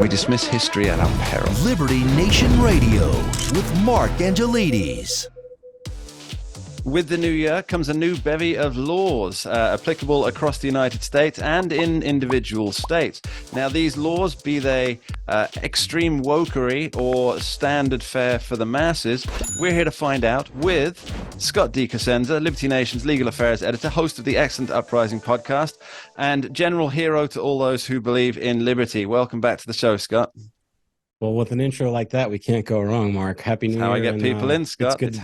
We dismiss history at our peril. Liberty Nation Radio with Mark Angelides. With the new year comes a new bevy of laws applicable across the United States and in individual states. Now, these laws, be they extreme wokery or standard fare for the masses, we're here to find out with Scott DeCosenza, Liberty Nation's legal affairs editor, host of the excellent Uprising podcast, and general hero to all those who believe in liberty. Welcome back to the show, Scott. Well, with an intro like that, we can't go wrong, Mark. Happy New Year. How I get people in, Scott. It's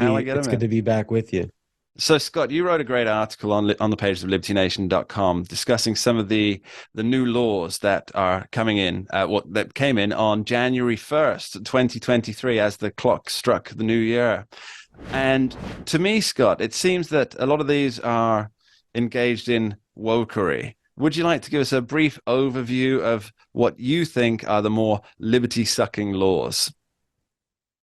good to be back with you. So, Scott, you wrote a great article on the pages of libertynation.com discussing some of the new laws that are coming in, that came in on January 1st, 2023, as the clock struck the new year. And to me, Scott, it seems that a lot of these are engaged in wokery. Would you like to give us a brief overview of what you think are the more liberty-sucking laws?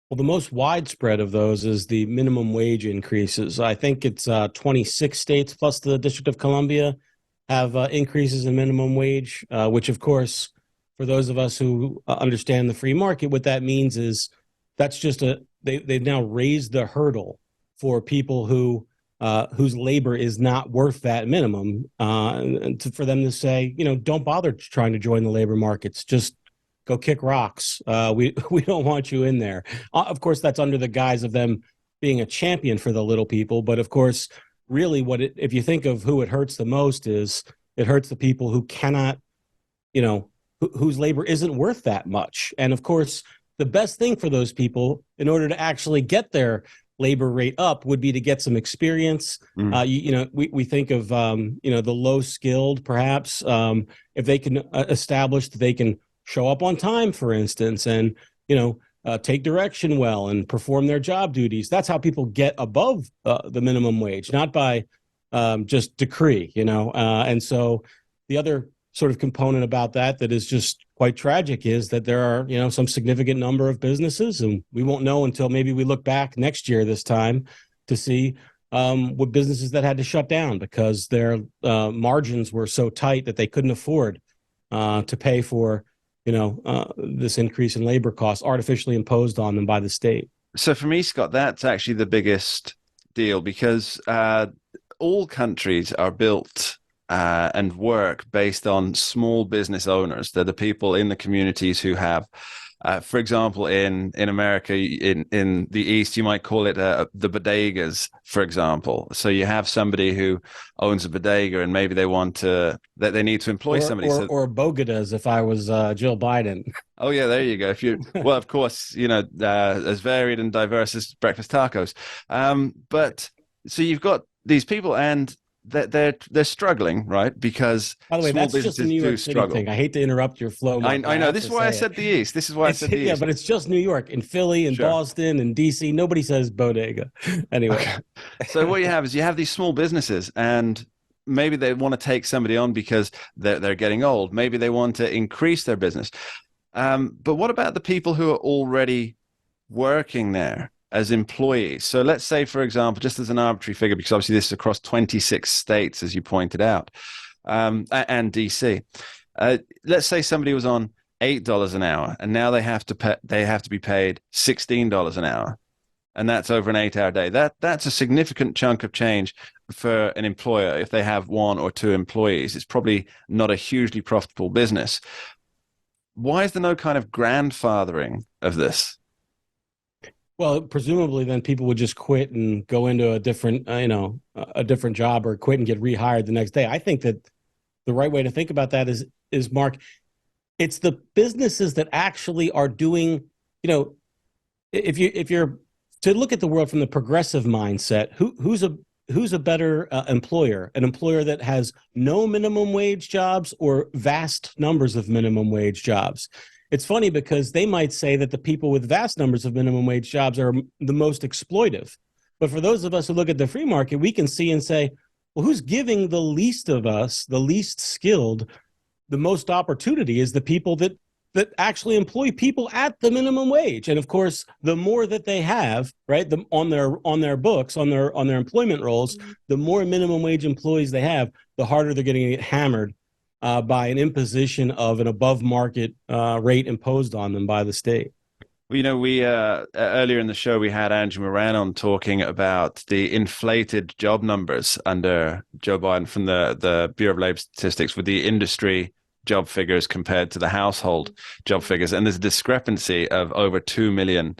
Well, the most widespread of those is the minimum wage increases. I think it's 26 states plus the District of Columbia have increases in minimum wage, which, of course, for those of us who understand the free market, what that means is that's just they've now raised the hurdle for people whose labor is not worth that minimum, for them to say, don't bother trying to join the labor markets. Just go kick rocks. We don't want you in there. Of course, that's under the guise of them being a champion for the little people. But of course, really, if you think of who it hurts the most, is it hurts the people who cannot, whose labor isn't worth that much. And of course, the best thing for those people, in order to actually get their labor rate up, would be to get some experience. We think of the low skilled, perhaps, if they can establish that they can show up on time, for instance, and take direction well and perform their job duties. That's how people get above the minimum wage, not by just decree. And so the other sort of component about that is just quite tragic is that there are some significant number of businesses, and we won't know until maybe we look back next year this time to see what businesses that had to shut down because their margins were so tight that they couldn't afford to pay for this increase in labor costs artificially imposed on them by the state. So for me, Scott, that's actually the biggest deal because all countries are built and work based on small business owners. They're the people in the communities who have, for example, in America, in the East, you might call it the bodegas, for example. So you have somebody who owns a bodega and maybe they they need to employ somebody. Or bodegas if I was Jill Biden. Oh, yeah, there you go. Well, of course, as varied and diverse as breakfast tacos. But so you've got these people and they're struggling, right? Because by the way, small that's just a New York City thing. I hate to interrupt your flow. I know. This is why I said the East. This is why I said the East. Yeah, but it's just New York. In Philly and Boston and DC, nobody says bodega. Anyway. Okay. So what you have is these small businesses, and maybe they want to take somebody on because they're getting old. Maybe they want to increase their business. But what about the people who are already working there as employees? So let's say, for example, just as an arbitrary figure, because obviously this is across 26 states, as you pointed out, and DC. Let's say somebody was on $8 an hour, and now they have to be paid $16 an hour, and that's over an 8-hour day. That's a significant chunk of change for an employer. If they have one or two employees, it's probably not a hugely profitable business. Why is there no kind of grandfathering of this? Well, presumably then people would just quit and go into a different job or quit and get rehired the next day. I think that the right way to think about that is Mark, it's the businesses that actually are doing, if you're to look at the world from the progressive mindset, who's a better employer? An employer that has no minimum wage jobs or vast numbers of minimum wage jobs? It's funny because they might say that the people with vast numbers of minimum wage jobs are the most exploitive. But for those of us who look at the free market, we can see and say, well, who's giving the least of us, the least skilled, the most opportunity is the people that actually employ people at the minimum wage. And of course, the more that they have, right, on their books, on their employment rolls, the more minimum wage employees they have, the harder they're going to get hammered by an imposition of an above market rate imposed on them by the state. Well, we earlier in the show we had Andrew Moran on talking about the inflated job numbers under Joe Biden from the Bureau of Labor Statistics with the industry job figures compared to the household job figures, and there's a discrepancy of over 2 million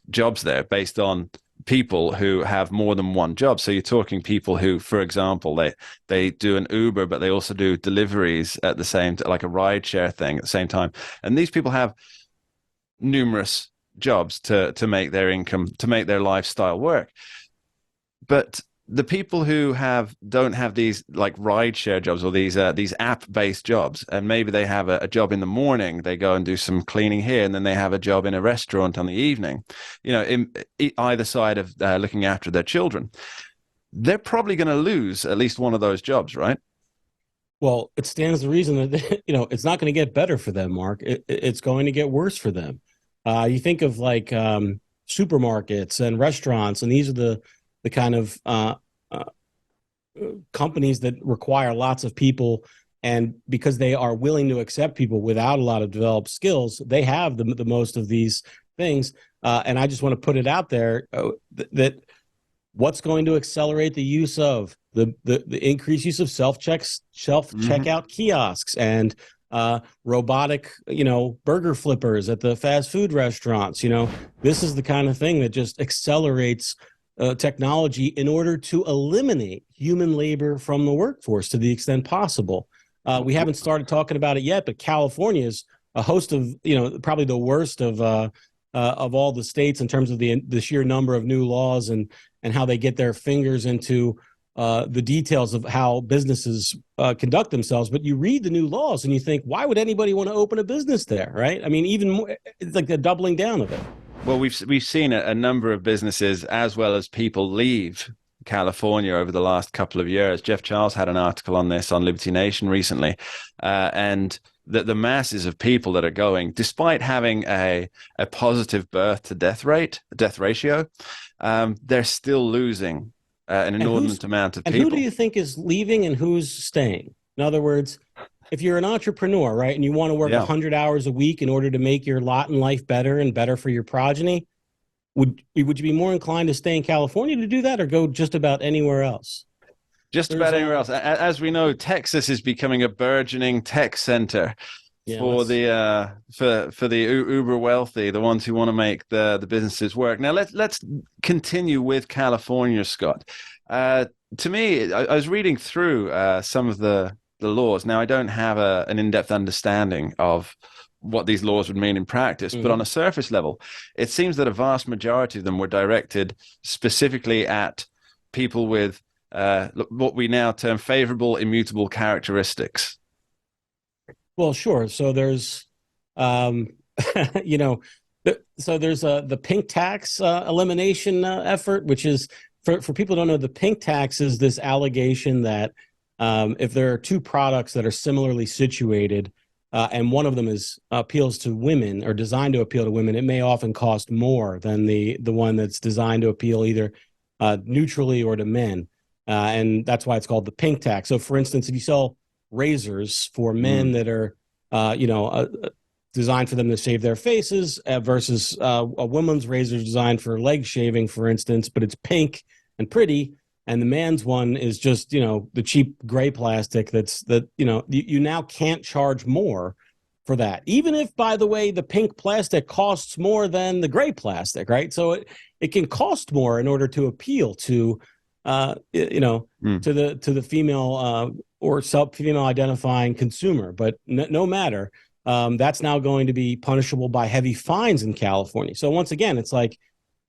jobs there based on people who have more than one job. So you're talking people who, for example, they do an Uber, but they also do deliveries at the same, like a ride share thing at the same time, and these people have numerous jobs to make their income, to make their lifestyle work. But the people who don't have these like ride share jobs or these app based jobs, and maybe they have a job in the morning, they go and do some cleaning here, and then they have a job in a restaurant on the evening, in either side of looking after their children, they're probably going to lose at least one of those jobs, right? Well, it stands to reason that it's not going to get better for them, Mark. It's going to get worse for them. You think of like supermarkets and restaurants, and these are the kind of companies that require lots of people, and because they are willing to accept people without a lot of developed skills, they have the most of these things. And I just want to put it out there that what's going to accelerate the use of the increased use of self checkout kiosks and robotic, burger flippers at the fast food restaurants. This is the kind of thing that just accelerates technology in order to eliminate human labor from the workforce to the extent possible. We haven't started talking about it yet, but California is a host of, probably the worst of all the states in terms of the sheer number of new laws and how they get their fingers into the details of how businesses conduct themselves. But you read the new laws and you think, why would anybody want to open a business there, right? I mean, even more, it's like the doubling down of it. Well, we've seen a number of businesses as well as people leave California over the last couple of years. Jeff Charles had an article on this on Liberty Nation recently, and the masses of people that are going, despite having a positive birth to death ratio, they're still losing an inordinate amount of people. And who do you think is leaving and who's staying? In other words, if you're an entrepreneur, right, and you want to work 100 hours a week in order to make your lot in life better and better for your progeny, would you be more inclined to stay in California to do that or go just about anywhere else? Just about anywhere else. As we know, Texas is becoming a burgeoning tech center for the uber wealthy, the ones who want to make the businesses work. Now let's continue with California, Scott. To me, I was reading through some of the laws. Now I don't have an in-depth understanding of what these laws would mean in practice, but on a surface level, it seems that a vast majority of them were directed specifically at people with what we now term favorable immutable characteristics. Well, sure. So there's, so there's the pink tax elimination effort, which is for people who don't know, the pink tax is this allegation that if there are two products that are similarly situated, and one of them appeals to women or designed to appeal to women, it may often cost more than the one that's designed to appeal either neutrally or to men. And that's why it's called the pink tax. So, for instance, if you sell razors for men that are, designed for them to shave their faces versus a woman's razor designed for leg shaving, for instance, but it's pink and pretty, and the man's one is just, the cheap gray plastic you now can't charge more for that, even if, by the way, the pink plastic costs more than the gray plastic, right? So it can cost more in order to appeal to to the female or female identifying consumer. But no matter, that's now going to be punishable by heavy fines in California. So once again, it's like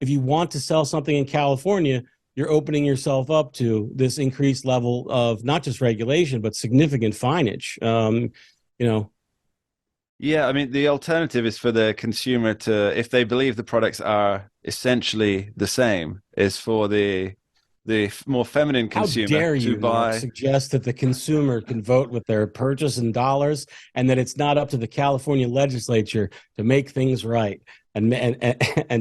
if you want to sell something in California, you're opening yourself up to this increased level of not just regulation, but significant fineage. Yeah, I mean, the alternative is for the consumer to, if they believe the products are essentially the same, is for the the more feminine How consumer dare to you, Mark, buy. suggest that the consumer can vote with their purchase in dollars, and that it's not up to the California legislature to make things right? And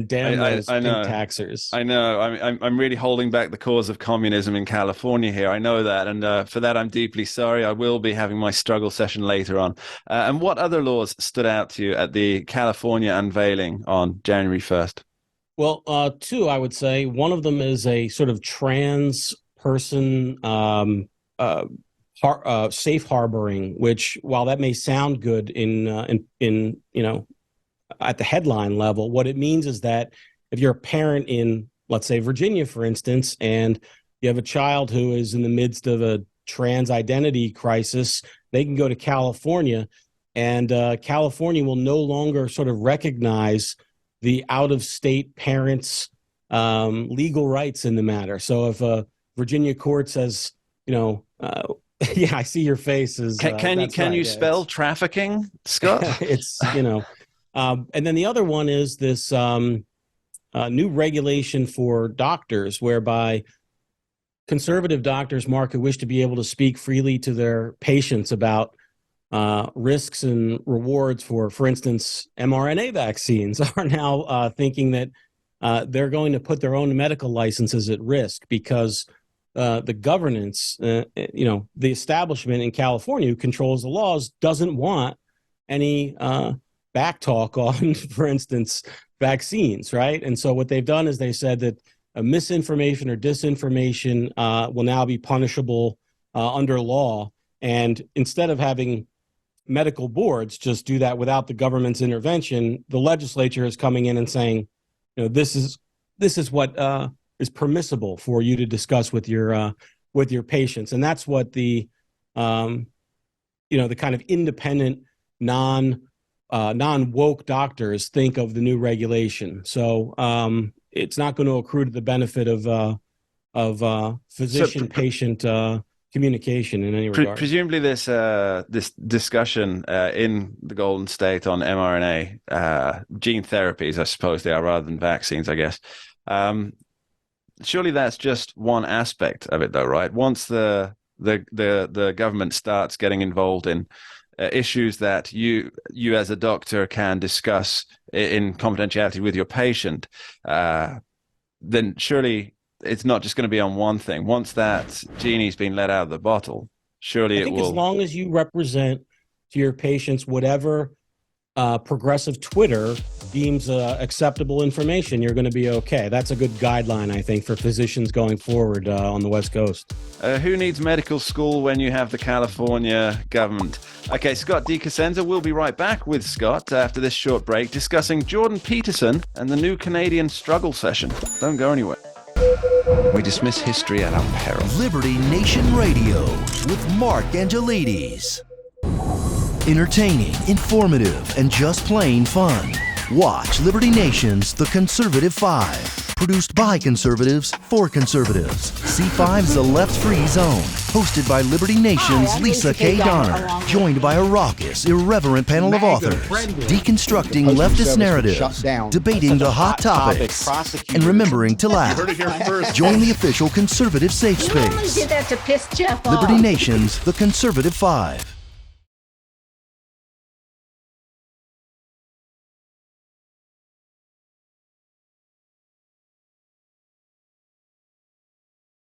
damn those I pink know. taxers. I know. I'm really holding back the cause of communism in California here. I know that, and for that, I'm deeply sorry. I will be having my struggle session later on. And what other laws stood out to you at the California unveiling on January 1st? Well, two, I would say. One of them is a sort of trans person safe harboring, which, while that may sound good in at the headline level, what it means is that if you're a parent in, let's say, Virginia, for instance, and you have a child who is in the midst of a trans identity crisis, they can go to California, and California will no longer sort of recognize the out-of-state parents' legal rights in the matter. So if a Virginia court says, yeah, I see your faces. Can you spell trafficking, Scott? It's and then the other one is this new regulation for doctors, whereby conservative doctors, Mark, who wish to be able to speak freely to their patients about risks and rewards for instance, mRNA vaccines, are now thinking that they're going to put their own medical licenses at risk because the governance, the establishment in California who controls the laws doesn't want any backtalk on, for instance, vaccines, right? And so what they've done is they said that misinformation or disinformation will now be punishable under law. And instead of having medical boards just do that without the government's intervention, the legislature is coming in and saying, this is what is permissible for you to discuss with your patients. And that's what the kind of independent non-woke doctors think of the new regulation. So it's not going to accrue to the benefit of physician-patient communication in any regard. Presumably, this discussion in the Golden State on mRNA gene therapies, I suppose they are, rather than vaccines, I guess. Surely that's just one aspect of it, though, right? Once the government starts getting involved in issues that you as a doctor can discuss in confidentiality with your patient, then surely it's not just going to be on one thing. Once that genie's been let out of the bottle, surely it will. As long as you represent to your patients whatever progressive Twitter deems acceptable information, you're going to be okay. That's a good guideline, I think, for physicians going forward on the West Coast. Who needs medical school when you have the California government? Okay, Scott DeCosenza, we'll be right back with Scott after this short break, discussing Jordan Peterson and the new Canadian struggle session. Don't go anywhere. We dismiss history at our peril. Liberty Nation Radio with Mark Angelides. Entertaining, informative, and just plain fun. Watch Liberty Nation's The Conservative Five. Produced by conservatives for conservatives. C5's The Left Free Zone. Hosted by Liberty Nation's Lisa K. Donner. Joined by a raucous, irreverent panel of authors. Deconstructing leftist narratives. Debating the hot topics. And remembering to laugh. Join the official conservative safe space. You only did that to piss Jeff off. Liberty Nation's The Conservative Five.